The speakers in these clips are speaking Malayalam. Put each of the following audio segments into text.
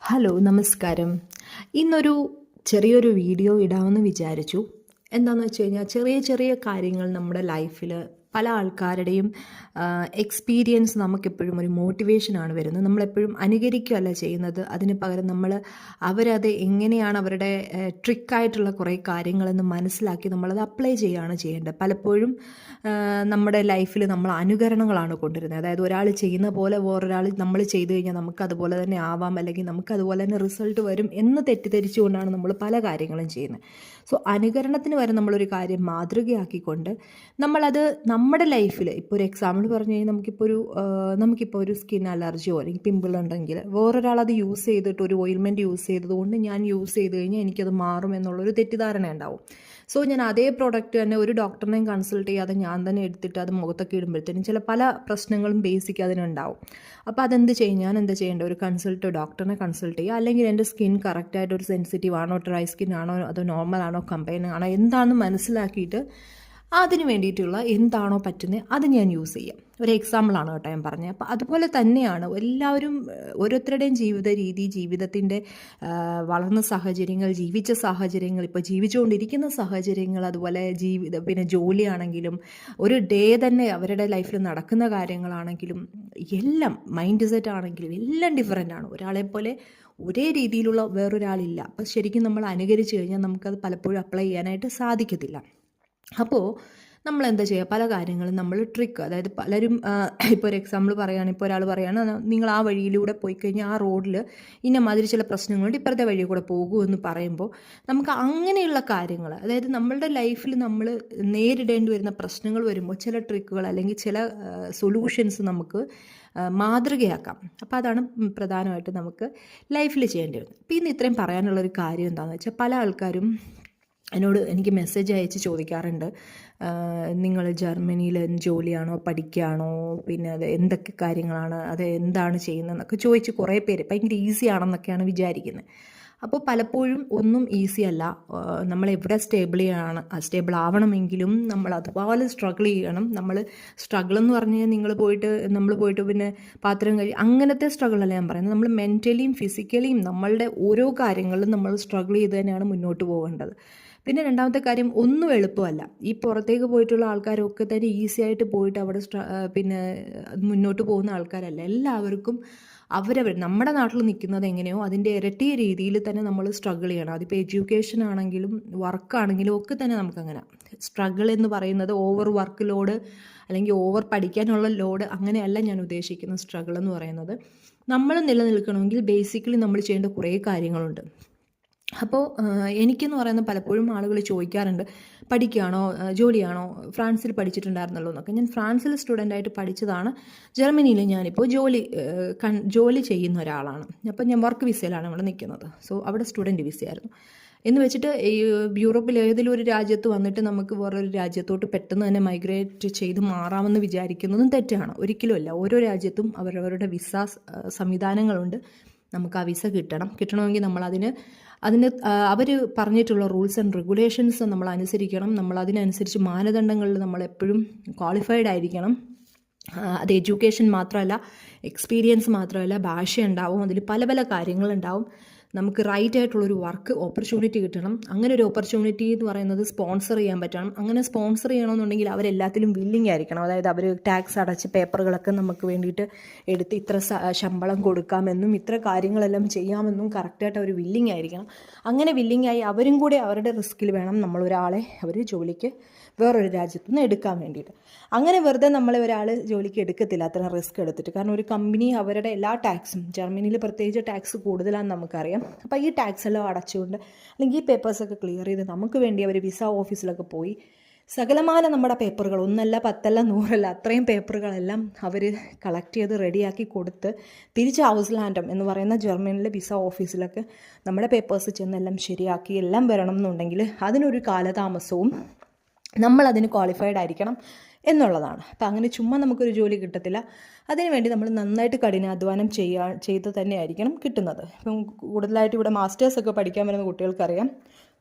ഹലോ, നമസ്കാരം. ഇന്നൊരു ചെറിയൊരു വീഡിയോ ഇടാമെന്ന് വിചാരിച്ചു. എന്താണെന്ന് വെച്ച് കഴിഞ്ഞാൽ ചെറിയ ചെറിയ കാര്യങ്ങൾ നമ്മുടെ ലൈഫിൽ പല ആൾക്കാരുടെയും എക്സ്പീരിയൻസ് നമുക്കെപ്പോഴും ഒരു മോട്ടിവേഷനാണ് വരുന്നത്. നമ്മളെപ്പോഴും അനുകരിക്കുകയല്ല ചെയ്യുന്നത്. അതിന് പകരം നമ്മൾ അവരത് എങ്ങനെയാണ് അവരുടെ ട്രിക്കായിട്ടുള്ള കുറേ കാര്യങ്ങളെന്ന് മനസ്സിലാക്കി നമ്മളത് അപ്ലൈ ചെയ്യുകയാണ് ചെയ്യേണ്ടത്. പലപ്പോഴും നമ്മുടെ ലൈഫിൽ നമ്മൾ അനുകരണങ്ങളാണ് കൊണ്ടുവരുന്നത്. അതായത് ഒരാൾ ചെയ്യുന്ന പോലെ വേറൊരാൾ നമ്മൾ ചെയ്തു കഴിഞ്ഞാൽ നമുക്കതുപോലെ തന്നെ ആവാം, അല്ലെങ്കിൽ നമുക്കതുപോലെ തന്നെ റിസൾട്ട് വരും എന്ന് തെറ്റിദ്ധരിച്ചുകൊണ്ടാണ് നമ്മൾ പല കാര്യങ്ങളും ചെയ്യുന്നത്. സോ അനുകരണത്തിന് വരെ നമ്മളൊരു കാര്യം മാതൃകയാക്കിക്കൊണ്ട് നമ്മളത് നമ്മുടെ ലൈഫിൽ ഇപ്പോൾ ഒരു എക്സാമ്പിൾ പറഞ്ഞു കഴിഞ്ഞാൽ നമുക്കിപ്പോൾ ഒരു സ്കിൻ അലർജിയോ അല്ലെങ്കിൽ പിമ്പിൾ ഉണ്ടെങ്കിൽ വേറൊരാൾ അത് യൂസ് ചെയ്തിട്ട് ഒരു ഓയിൽമെൻറ്റ് യൂസ് ചെയ്തതുകൊണ്ട് ഞാൻ യൂസ് ചെയ്ത് കഴിഞ്ഞാൽ എനിക്കത് മാറും എന്നുള്ളൊരു തെറ്റിദ്ധാരണ ഉണ്ടാവും. സോ ഞാൻ അതേ പ്രോഡക്റ്റ് തന്നെ ഒരു ഡോക്ടറിനെയും കൺസൾട്ട് ചെയ്യാതെ ഞാൻ തന്നെ എടുത്തിട്ട് അത് മുഖത്തൊക്കെ ഇടുമ്പോഴത്തേനും ചില പല പ്രശ്നങ്ങളും ബേസിക് അതിനുണ്ടാവും. അപ്പോൾ ഞാൻ എന്താ ചെയ്യേണ്ടത്? ഒരു ഡോക്ടറിനെ കൺസൾട്ട് ചെയ്യുക, അല്ലെങ്കിൽ എൻ്റെ സ്കിൻ കറക്റ്റായിട്ട് ഒരു സെൻസിറ്റീവ് ആണോ, ഡ്രൈ സ്കിൻ ആണോ, അതോ നോർമൽ ആണോ, കമ്പൈൻ ആണോ, എന്താണെന്ന് മനസ്സിലാക്കിയിട്ട് അതിന് വേണ്ടിയിട്ടുള്ള എന്താണോ പറ്റുന്നത് അത് ഞാൻ യൂസ് ചെയ്യാം. ഒരു എക്സാമ്പിളാണ് കേട്ടോ ഞാൻ പറഞ്ഞത്. അപ്പോൾ അതുപോലെ തന്നെയാണ് എല്ലാവരും ഓരോരുത്തരുടെയും ജീവിത രീതി, ജീവിതത്തിൻ്റെ വളർന്ന സാഹചര്യങ്ങൾ, ജീവിച്ച സാഹചര്യങ്ങൾ, ഇപ്പോൾ ജീവിച്ചുകൊണ്ടിരിക്കുന്ന സാഹചര്യങ്ങൾ, അതുപോലെ പിന്നെ ജോലിയാണെങ്കിലും ഒരു ഡേ തന്നെ അവരുടെ ലൈഫിൽ നടക്കുന്ന കാര്യങ്ങളാണെങ്കിലും എല്ലാം, മൈൻഡ് സെറ്റ് ആണെങ്കിലും എല്ലാം ഡിഫറെൻ്റ് ആണ്. ഒരാളെപ്പോലെ ഒരേ രീതിയിലുള്ള വേറൊരാളില്ല. അപ്പോൾ ശരിക്കും നമ്മൾ അനുകരിച്ച് കഴിഞ്ഞാൽ നമുക്കത് പലപ്പോഴും അപ്ലൈ ചെയ്യാനായിട്ട് സാധിക്കത്തില്ല. അപ്പോൾ നമ്മൾ എന്താ ചെയ്യുക? പല കാര്യങ്ങളും നമ്മൾ ട്രിക്ക്, അതായത് പലരും ഇപ്പോൾ ഒരു എക്സാമ്പിൾ പറയുകയാണ്, ഇപ്പോൾ ഒരാൾ പറയുകയാണ് നിങ്ങൾ ആ വഴിയിലൂടെ പോയി കഴിഞ്ഞാൽ ആ റോഡിൽ ഇന്ന മാതിരി ചില പ്രശ്നങ്ങളുണ്ട്, ഇപ്പുറത്തെ വഴി കൂടെ പോകൂ എന്ന് പറയുമ്പോൾ നമുക്ക് അങ്ങനെയുള്ള കാര്യങ്ങൾ, അതായത് നമ്മളുടെ ലൈഫിൽ നമ്മൾ നേരിടേണ്ടി വരുന്ന പ്രശ്നങ്ങൾ വരുമ്പോൾ ചില ട്രിക്കുകൾ അല്ലെങ്കിൽ ചില സൊല്യൂഷൻസ് നമുക്ക് മാതൃകയാക്കാം. അപ്പോൾ അതാണ് പ്രധാനമായിട്ട് നമുക്ക് ലൈഫിൽ ചെയ്യേണ്ടി വരുന്നത്. അപ്പോൾ ഇന്ന് ഇത്രയും പറയാനുള്ളൊരു കാര്യം എന്താണെന്ന് വെച്ചാൽ, പല ആൾക്കാരും എനിക്ക് മെസ്സേജ് അയച്ച് ചോദിക്കാറുണ്ട്, നിങ്ങൾ ജർമ്മനിയിൽ ജോലിയാണോ പഠിക്കുകയാണോ, പിന്നെ അത് എന്തൊക്കെ കാര്യങ്ങളാണ്, അത് എന്താണ് ചെയ്യുന്നതെന്നൊക്കെ ചോദിച്ച് കുറേ പേര് ഭയങ്കര ഈസി ആണെന്നൊക്കെയാണ് വിചാരിക്കുന്നത്. അപ്പോൾ പലപ്പോഴും ഒന്നും ഈസി അല്ല. നമ്മളെവിടെ സ്റ്റേബിൾ ആവണമെങ്കിലും നമ്മൾ അതുപോലെ സ്ട്രഗിൾ ചെയ്യണം. സ്ട്രഗിൾ എന്ന് പറഞ്ഞു കഴിഞ്ഞാൽ നമ്മൾ പോയിട്ട് പിന്നെ പാത്രം അങ്ങനത്തെ സ്ട്രഗിളല്ല ഞാൻ പറയുന്നത്. നമ്മൾ മെൻ്റലിയും ഫിസിക്കലിയും നമ്മളുടെ ഓരോ കാര്യങ്ങളിലും നമ്മൾ സ്ട്രഗിൾ ചെയ്ത് തന്നെയാണ് മുന്നോട്ട് പോകേണ്ടത്. പിന്നെ രണ്ടാമത്തെ കാര്യം, ഒന്നും എളുപ്പമല്ല. ഈ പുറത്തേക്ക് പോയിട്ടുള്ള ആൾക്കാരൊക്കെ തന്നെ ഈസി ആയിട്ട് പോയിട്ട് അവിടെ പിന്നെ മുന്നോട്ട് പോകുന്ന ആൾക്കാരല്ല. എല്ലാവർക്കും നമ്മുടെ നാട്ടിൽ നിൽക്കുന്നത് എങ്ങനെയോ അതിൻ്റെ ഇരട്ടി രീതിയിൽ തന്നെ നമ്മൾ സ്ട്രഗിൾ ചെയ്യണം. അതിപ്പോൾ എഡ്യൂക്കേഷൻ ആണെങ്കിലും വർക്കാണെങ്കിലും ഒക്കെ തന്നെ നമുക്കങ്ങനെ സ്ട്രഗിൾ എന്ന് പറയുന്നത് ഓവർ വർക്ക് ലോഡ് അല്ലെങ്കിൽ ഓവർ പഠിക്കാനുള്ള ലോഡ് അങ്ങനെയല്ല ഞാൻ ഉദ്ദേശിക്കുന്ന സ്ട്രഗിൾ എന്ന് പറയുന്നത്. നമ്മൾ നിലനിൽക്കണമെങ്കിൽ ബേസിക്കലി നമ്മൾ ചെയ്യേണ്ട കുറേ കാര്യങ്ങളുണ്ട്. അപ്പോൾ എനിക്കെന്ന് പറയുന്നത് പലപ്പോഴും ആളുകൾ ചോദിക്കാറുണ്ട്, പഠിക്കുകയാണോ ജോലിയാണോ, ഫ്രാൻസിൽ പഠിച്ചിട്ടുണ്ടായിരുന്നല്ലോ എന്നൊക്കെ. ഞാൻ ഫ്രാൻസിൽ സ്റ്റുഡൻ്റായിട്ട് പഠിച്ചതാണ്. ജർമ്മനിയിൽ ഞാനിപ്പോൾ ജോലി ചെയ്യുന്ന ഒരാളാണ്. അപ്പോൾ ഞാൻ വർക്ക് വിസയിലാണ് ഇവിടെ നിൽക്കുന്നത്. സോ അവിടെ സ്റ്റുഡൻറ്റ് വിസയായിരുന്നു. എന്ന് വെച്ചിട്ട് ഈ യൂറോപ്പിൽ ഏതെങ്കിലും ഒരു രാജ്യത്ത് വന്നിട്ട് നമുക്ക് വേറൊരു രാജ്യത്തോട്ട് പെട്ടെന്ന് തന്നെ മൈഗ്രേറ്റ് ചെയ്ത് മാറാമെന്ന് വിചാരിക്കുന്നതും തെറ്റാണ്. ഒരിക്കലുമല്ല. ഓരോ രാജ്യത്തും അവരവരുടെ വിസ സംവിധാനങ്ങളുണ്ട്. നമുക്ക് ആ വിസ കിട്ടണമെങ്കിൽ നമ്മളതിന് അവർ പറഞ്ഞിട്ടുള്ള റൂൾസ് ആൻഡ് റെഗുലേഷൻസ് നമ്മൾ അനുസരിക്കണം. നമ്മൾ അതിനനുസരിച്ച് മാനദണ്ഡങ്ങളിൽ നമ്മളെപ്പോഴും ക്വാളിഫൈഡ് ആയിരിക്കണം. അത് എഡ്യൂക്കേഷൻ മാത്രമല്ല, എക്സ്പീരിയൻസ് മാത്രമല്ല, ഭാഷ ഉണ്ടാവും, അതിൽ പല പല കാര്യങ്ങളുണ്ടാവും. നമുക്ക് റൈറ്റ് ആയിട്ടുള്ളൊരു വർക്ക് ഓപ്പർച്യൂണിറ്റി കിട്ടണം. അങ്ങനെ ഒരു ഓപ്പർച്യൂണിറ്റി എന്ന് പറയുന്നത് സ്പോൺസർ ചെയ്യാൻ പറ്റണം. അങ്ങനെ സ്പോൺസർ ചെയ്യണമെന്നുണ്ടെങ്കിൽ അവരെല്ലാത്തിലും വില്ലിങ് ആയിരിക്കണം. അതായത് അവർ ടാക്സ് അടച്ച് പേപ്പറുകളൊക്കെ നമുക്ക് വേണ്ടിയിട്ട് എടുത്ത് ഇത്ര ശമ്പളം കൊടുക്കാമെന്നും ഇത്ര കാര്യങ്ങളെല്ലാം ചെയ്യാമെന്നും കറക്റ്റായിട്ട് അവർ വില്ലിങ് ആയിരിക്കണം. അങ്ങനെ വില്ലിങ് ആയി അവരും കൂടെ അവരുടെ റിസ്കിൽ വേണം നമ്മളൊരാളെ അവർ ജോലിക്ക് വേറൊരു രാജ്യത്തു നിന്ന് എടുക്കാൻ വേണ്ടിയിട്ട്. അങ്ങനെ വെറുതെ നമ്മളെ ഒരാൾ ജോലിക്ക് എടുക്കത്തില്ല അത്ര റിസ്ക് എടുത്തിട്ട്. കാരണം ഒരു കമ്പനി അവരുടെ എല്ലാ ടാക്സും, ജർമ്മനിയിൽ പ്രത്യേകിച്ച് ടാക്സ് കൂടുതലാണെന്ന് നമുക്കറിയാം. അപ്പോൾ ഈ ടാക്സ് എല്ലാം അടച്ചുകൊണ്ട് അല്ലെങ്കിൽ ഈ പേപ്പേഴ്സൊക്കെ ക്ലിയർ ചെയ്ത് നമുക്ക് വേണ്ടി അവർ വിസ ഓഫീസിലൊക്കെ പോയി സകലമാന നമ്മുടെ പേപ്പറുകൾ, 1 10 100 അത്രയും പേപ്പറുകളെല്ലാം അവർ കളക്ട് ചെയ്ത് റെഡിയാക്കി കൊടുത്ത് തിരിച്ച് ഹൗസ്ലാൻഡം എന്ന് പറയുന്ന ജർമ്മനിയിലെ വിസ ഓഫീസിലൊക്കെ നമ്മുടെ പേപ്പേഴ്സ് ചെന്നെല്ലാം ശരിയാക്കി എല്ലാം വരണം എന്നുണ്ടെങ്കിൽ അതിനൊരു കാലതാമസവും നമ്മളതിന് ക്വാളിഫൈഡ് ആയിരിക്കണം എന്നുള്ളതാണ്. അപ്പം അങ്ങനെ ചുമ്മാ നമുക്കൊരു ജോലി കിട്ടത്തില്ല. അതിനുവേണ്ടി നമ്മൾ നന്നായിട്ട് കഠിനാധ്വാനം ചെയ്ത് തന്നെയായിരിക്കണം കിട്ടുന്നത്. ഇപ്പം കൂടുതലായിട്ട് ഇവിടെ മാസ്റ്റേഴ്സൊക്കെ പഠിക്കാൻ വരുന്ന കുട്ടികൾക്കറിയാം,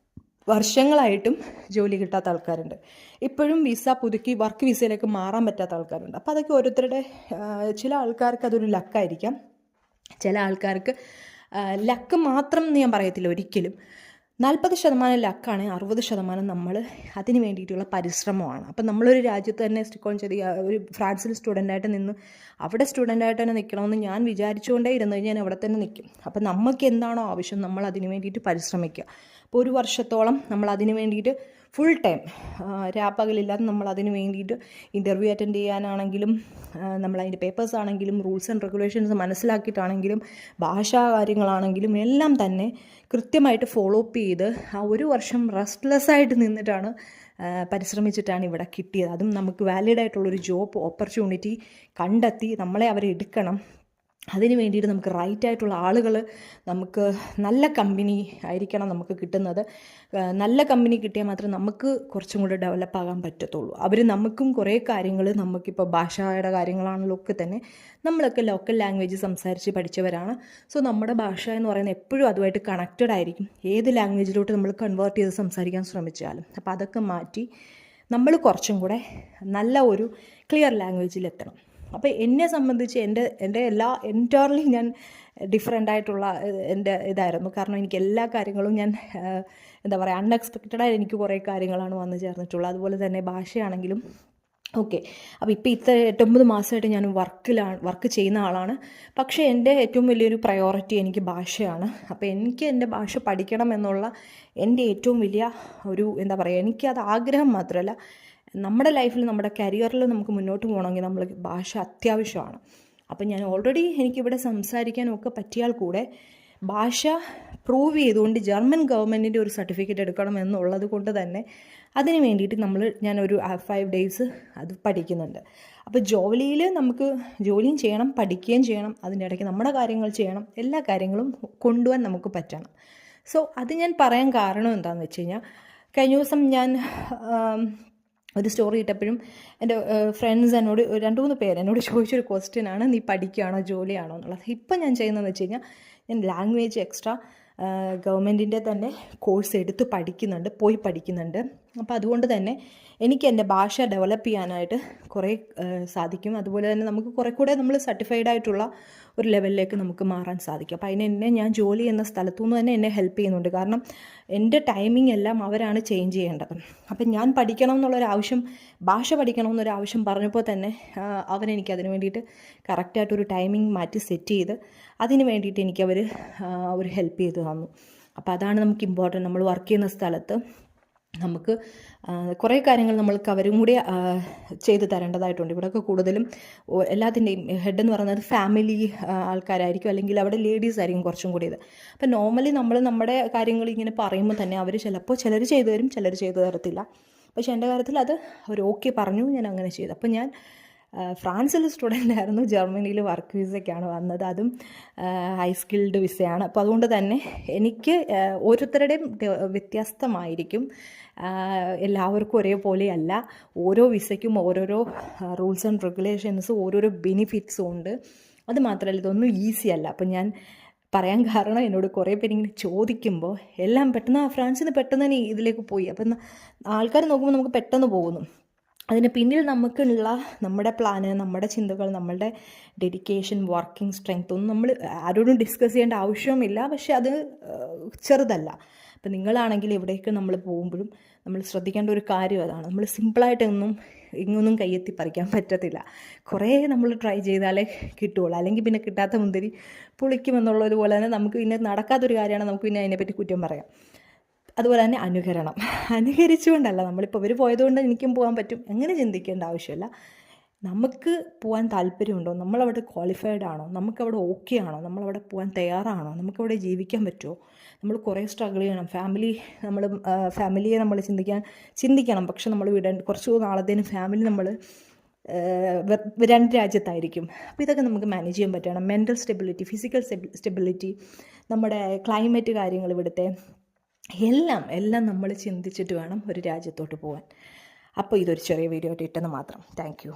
വർഷങ്ങളായിട്ടും ജോലി കിട്ടാത്ത ആൾക്കാരുണ്ട്. ഇപ്പോഴും വിസ പുതുക്കി വർക്ക് വിസയിലേക്ക് മാറാൻ പറ്റാത്ത ആൾക്കാരുണ്ട്. അപ്പോൾ അതൊക്കെ ഓരോരുത്തരുടെ ചില ആൾക്കാർക്ക് അതൊരു ലക്കായിരിക്കാം, ചില ആൾക്കാർക്ക് ലക്ക് മാത്രം എന്ന് ഞാൻ പറയത്തില്ല ഒരിക്കലും. 40% ലക്കാണ്, 60% നമ്മൾ അതിന് വേണ്ടിയിട്ടുള്ള പരിശ്രമമാണ്. അപ്പം നമ്മളൊരു രാജ്യത്ത് തന്നെ സ്റ്റിക്ക് ഓൺ ചെയ്ത് ഒരു ഫ്രാൻസിൽ സ്റ്റുഡൻ്റായിട്ട് നിന്ന് അവിടെ സ്റ്റുഡൻ്റായിട്ട് തന്നെ നിൽക്കണമെന്ന് ഞാൻ വിചാരിച്ചുകൊണ്ടേ ഇരുന്ന് കഴിഞ്ഞാൽ ഞാൻ അവിടെ തന്നെ നിൽക്കും. അപ്പം നമുക്ക് എന്താണോ ആവശ്യം നമ്മൾ അതിന് വേണ്ടിയിട്ട് പരിശ്രമിക്കുക. അപ്പോൾ ഒരു വർഷത്തോളം നമ്മൾ അതിന് വേണ്ടിയിട്ട് ഫുൾ ടൈം രാപ്പകലില്ലാതെ നമ്മൾ അതിന് വേണ്ടിയിട്ട് ഇൻ്റർവ്യൂ അറ്റൻഡ് ചെയ്യാനാണെങ്കിലും നമ്മളതിൻ്റെ പേപ്പേഴ്സ് ആണെങ്കിലും റൂൾസ് ആൻഡ് റെഗുലേഷൻസ് മനസ്സിലാക്കിയിട്ടാണെങ്കിലും ഭാഷാ കാര്യങ്ങളാണെങ്കിലും എല്ലാം തന്നെ കൃത്യമായിട്ട് ഫോളോ അപ്പ് ചെയ്ത് ആ ഒരു വർഷം റെസ്റ്റ്ലെസ്സായിട്ട് നിന്നിട്ടാണ് പരിശ്രമിച്ചിട്ടാണ് ഇവിടെ കിട്ടിയത്. അതും നമുക്ക് വാലിഡ് ആയിട്ടുള്ളൊരു ജോബ് ഓപ്പർച്യൂണിറ്റി കണ്ടെത്തി നമ്മളെ അവരെ എടുക്കണം. അതിന് വേണ്ടിയിട്ട് നമുക്ക് റൈറ്റായിട്ടുള്ള ആളുകൾ, നമുക്ക് നല്ല കമ്പനി ആയിരിക്കണം നമുക്ക് കിട്ടുന്നത്. നല്ല കമ്പനി കിട്ടിയാൽ മാത്രമേ നമുക്ക് കുറച്ചും കൂടെ ഡെവലപ്പ് ആകാൻ പറ്റത്തുള്ളൂ. അവർ നമുക്കും കുറേ കാര്യങ്ങൾ, നമുക്കിപ്പോൾ ഭാഷയുടെ കാര്യങ്ങളാണല്ലോ ഒക്കെ തന്നെ നമ്മളൊക്കെ ലോക്കൽ ലാംഗ്വേജ് സംസാരിച്ച് പഠിച്ചവരാണ്. സോ നമ്മുടെ ഭാഷ എന്ന് പറയുന്നത് എപ്പോഴും അതുമായിട്ട് കണക്റ്റഡ് ആയിരിക്കും, ഏത് ലാംഗ്വേജിലോട്ട് നമ്മൾ കൺവേർട്ട് ചെയ്ത് സംസാരിക്കാൻ ശ്രമിച്ചാലും. അപ്പോൾ അതൊക്കെ മാറ്റി നമ്മൾ കുറച്ചും കൂടെ നല്ല ഒരു ക്ലിയർ ലാംഗ്വേജിലെത്തണം. അപ്പോൾ എന്നെ സംബന്ധിച്ച് എൻ്റെ എല്ലാ എൻറ്റയർലി ഞാൻ ഡിഫറെൻ്റ് ആയിട്ടുള്ള എൻ്റെ ഇതായിരുന്നു. കാരണം എനിക്ക് എല്ലാ കാര്യങ്ങളും ഞാൻ എന്താ പറയുക അൺഎക്സ്പെക്റ്റഡായി എനിക്ക് കുറേ കാര്യങ്ങളാണ് വന്നു ചേർന്നിട്ടുള്ളത്. അതുപോലെ തന്നെ ഭാഷയാണെങ്കിലും ഓക്കെ. അപ്പോൾ ഇപ്പോൾ 8-9 മാസമായിട്ട് ഞാൻ വർക്ക് ചെയ്യുന്ന ആളാണ്. പക്ഷേ എൻ്റെ ഏറ്റവും വലിയൊരു പ്രയോറിറ്റി എനിക്ക് ഭാഷയാണ്. അപ്പോൾ എനിക്ക് എൻ്റെ ഭാഷ പഠിക്കണം എന്നുള്ള എൻ്റെ ഏറ്റവും വലിയ ഒരു എന്താ പറയുക, എനിക്കത് ആഗ്രഹം മാത്രമല്ല, നമ്മുടെ ലൈഫിൽ നമ്മുടെ കരിയറിൽ നമുക്ക് മുന്നോട്ട് പോകണമെങ്കിൽ നമ്മൾ ഭാഷ അത്യാവശ്യമാണ്. അപ്പം ഞാൻ ഓൾറെഡി എനിക്കിവിടെ സംസാരിക്കാനൊക്കെ പറ്റിയാൽ കൂടെ ഭാഷ പ്രൂവ് ചെയ്തുകൊണ്ട് ജർമ്മൻ ഗവൺമെൻറ്റിൻ്റെ ഒരു സർട്ടിഫിക്കറ്റ് എടുക്കണം എന്നുള്ളത് കൊണ്ട് തന്നെ അതിന് വേണ്ടിയിട്ട് ഞാനൊരു 5 days അത് പഠിക്കുന്നുണ്ട്. അപ്പോൾ ജോലിയിൽ നമുക്ക് ജോലിയും ചെയ്യണം, പഠിക്കുകയും ചെയ്യണം, അതിൻ്റെ ഇടയ്ക്ക് നമ്മുടെ കാര്യങ്ങൾ ചെയ്യണം, എല്ലാ കാര്യങ്ങളും കൊണ്ടുപോകാൻ നമുക്ക് പറ്റണം. സോ അത് ഞാൻ പറയാൻ കാരണം എന്താണെന്ന് വെച്ച് കഴിഞ്ഞാൽ, കഴിഞ്ഞ ദിവസം ഞാൻ ഒരു സ്റ്റോറി ഇട്ടപ്പോഴും എൻ്റെ ഫ്രണ്ട്സ് എന്നോട് 2-3 പേര് എന്നോട് ചോദിച്ചൊരു ക്വസ്റ്റ്യനാണ്, നീ പഠിക്കുകയാണോ ജോലിയാണോ എന്നുള്ളത്. ഇപ്പം ഞാൻ ചെയ്യുന്നതെന്ന് വെച്ച് കഴിഞ്ഞാൽ ഞാൻ ലാംഗ്വേജ് എക്സ്ട്രാ ഗവൺമെൻറ്റിൻ്റെ തന്നെ കോഴ്സ് എടുത്ത് പോയി പഠിക്കുന്നുണ്ട്. അപ്പോൾ അതുകൊണ്ട് തന്നെ എനിക്ക് എൻ്റെ ഭാഷ ഡെവലപ്പ് ചെയ്യാനായിട്ട് കുറേ സാധിക്കും. അതുപോലെ തന്നെ നമുക്ക് കുറേ കൂടെ നമ്മൾ സർട്ടിഫൈഡ് ആയിട്ടുള്ള ഒരു ലെവലിലേക്ക് നമുക്ക് മാറാൻ സാധിക്കും. അപ്പോൾ അതിനെന്നെ ഞാൻ ജോലി ചെയ്യുന്ന സ്ഥലത്തു നിന്ന് തന്നെ എന്നെ ഹെൽപ്പ് ചെയ്യുന്നുണ്ട്. കാരണം എൻ്റെ ടൈമിംഗ് എല്ലാം അവരാണ് ചേഞ്ച് ചെയ്യേണ്ടത്. അപ്പം ഞാൻ പഠിക്കണം എന്നുള്ളൊരാവശ്യം, ഭാഷ പഠിക്കണം എന്നൊരാവശ്യം പറഞ്ഞപ്പോൾ തന്നെ അവരെനിക്ക് അതിന് വേണ്ടിയിട്ട് കറക്റ്റായിട്ടൊരു ടൈമിംഗ് മാറ്റി സെറ്റ് ചെയ്ത് അതിന് വേണ്ടിയിട്ട് എനിക്കവർ ഒരു ഹെൽപ്പ് ചെയ്ത് തന്നു. അപ്പോൾ അതാണ് നമുക്ക് ഇമ്പോർട്ടൻറ്റ്. നമ്മൾ വർക്ക് ചെയ്യുന്ന സ്ഥലത്ത് നമുക്ക് കുറേ കാര്യങ്ങൾ നമ്മൾക്ക് അവരും കൂടി ചെയ്ത് തരേണ്ടതായിട്ടുണ്ട്. ഇവിടെയൊക്കെ കൂടുതലും എല്ലാത്തിൻ്റെയും ഹെഡ് എന്ന് പറയുന്നത് ഫാമിലി ആൾക്കാരായിരിക്കും, അല്ലെങ്കിൽ അവിടെ ലേഡീസ് ആയിരിക്കും കുറച്ചും കൂടി ഇത്. അപ്പം നോർമലി നമ്മൾ നമ്മുടെ കാര്യങ്ങൾ ഇങ്ങനെ പറയുമ്പോൾ തന്നെ അവർ ചിലപ്പോൾ ചിലർ ചെയ്തു തരും, ചിലർ ചെയ്തു തരത്തില്ല. പക്ഷേ എൻ്റെ കാര്യത്തിൽ അത് അവർ ഓക്കെ പറഞ്ഞു, ഞാൻ അങ്ങനെ ചെയ്തു. അപ്പോൾ ഞാൻ ഫ്രാൻസിൽ സ്റ്റുഡൻ്റ് ആയിരുന്നു, ജർമ്മനിയിൽ വർക്ക് വിസയ്ക്കാണ് വന്നത്, അതും ഹൈ സ്കിൽഡ് വിസയാണ്. അപ്പോൾ അതുകൊണ്ട് തന്നെ എനിക്ക് ഓരോരുത്തരുടെയും വ്യത്യസ്തമായിരിക്കും, എല്ലാവർക്കും ഒരേപോലെയല്ല. ഓരോ വിസയ്ക്കും ഓരോരോ റൂൾസ് ആൻഡ് റെഗുലേഷൻസും ഓരോരോ ബെനിഫിറ്റ്സും ഉണ്ട്. അത് മാത്രമല്ല ഇതൊന്നും ഈസി അല്ല. അപ്പം ഞാൻ പറയാൻ കാരണം, എന്നോട് കുറേ പേരിങ്ങനെ ചോദിക്കുമ്പോൾ എല്ലാം പെട്ടെന്ന് ഫ്രാൻസിൽ നിന്ന് പെട്ടെന്ന് തന്നെ ഇതിലേക്ക് പോയി. അപ്പം ആൾക്കാർ നോക്കുമ്പോൾ നമുക്ക് പെട്ടെന്ന് പോകുന്നു. അതിന് പിന്നിൽ നമുക്കുള്ള നമ്മുടെ പ്ലാന്, നമ്മുടെ ചിന്തകൾ, നമ്മളുടെ ഡെഡിക്കേഷൻ, വർക്കിംഗ് സ്ട്രെങ്ത് ഒന്നും നമ്മൾ ആരോടും ഡിസ്കസ് ചെയ്യേണ്ട ആവശ്യവുമില്ല. പക്ഷെ അത് ചെറുതല്ല. അപ്പം നിങ്ങളാണെങ്കിൽ എവിടേക്ക് നമ്മൾ പോകുമ്പോഴും നമ്മൾ ശ്രദ്ധിക്കേണ്ട ഒരു കാര്യം അതാണ്. നമ്മൾ സിമ്പിളായിട്ടൊന്നും ഇങ്ങൊന്നും കയ്യെത്തി പറിക്കാൻ പറ്റത്തില്ല. കുറേ നമ്മൾ ട്രൈ ചെയ്താലേ കിട്ടുകയുള്ളൂ. അല്ലെങ്കിൽ പിന്നെ കിട്ടാത്ത മുന്തിരി പുളിക്കുമെന്നുള്ളതുപോലെ തന്നെ നമുക്ക് പിന്നെ നടക്കാത്തൊരു കാര്യമാണ്, നമുക്ക് പിന്നെ അതിനെപ്പറ്റി കുറ്റം പറയാം. അതുപോലെ തന്നെ അനുകരിച്ചുകൊണ്ടല്ല, നമ്മളിപ്പോൾ ഇവർ പോയതുകൊണ്ട് എനിക്കും പോകാൻ പറ്റും അങ്ങനെ ചിന്തിക്കേണ്ട ആവശ്യമില്ല. നമുക്ക് പോകാൻ താല്പര്യമുണ്ടോ, നമ്മളവിടെ ക്വാളിഫൈഡ് ആണോ, നമുക്കവിടെ ഓക്കെ ആണോ, നമ്മളവിടെ പോകാൻ തയ്യാറാണോ, നമുക്കവിടെ ജീവിക്കാൻ പറ്റുമോ. നമ്മൾ കുറേ സ്ട്രഗിൾ ചെയ്യണം. ഫാമിലിയെ നമ്മൾ ചിന്തിക്കണം. പക്ഷെ നമ്മൾ കുറച്ച് നാളത്തേന് ഫാമിലി നമ്മൾ 2 രാജ്യത്തായിരിക്കും. അപ്പോൾ ഇതൊക്കെ നമുക്ക് മാനേജ് ചെയ്യാൻ പറ്റണം. മെൻ്റൽ സ്റ്റെബിലിറ്റി, ഫിസിക്കൽ സ്റ്റെബിലിറ്റി, നമ്മുടെ ക്ലൈമറ്റ് കാര്യങ്ങൾ, ഇവിടുത്തെ എല്ലാം നമ്മൾ ചിന്തിച്ചിട്ട് വേണം ഒരു രാജ്യത്തോട്ട് പോകാൻ. അപ്പോൾ ഇതൊരു ചെറിയ വീഡിയോ ആയിട്ട് ഇട്ടെന്ന് മാത്രം. Thank you.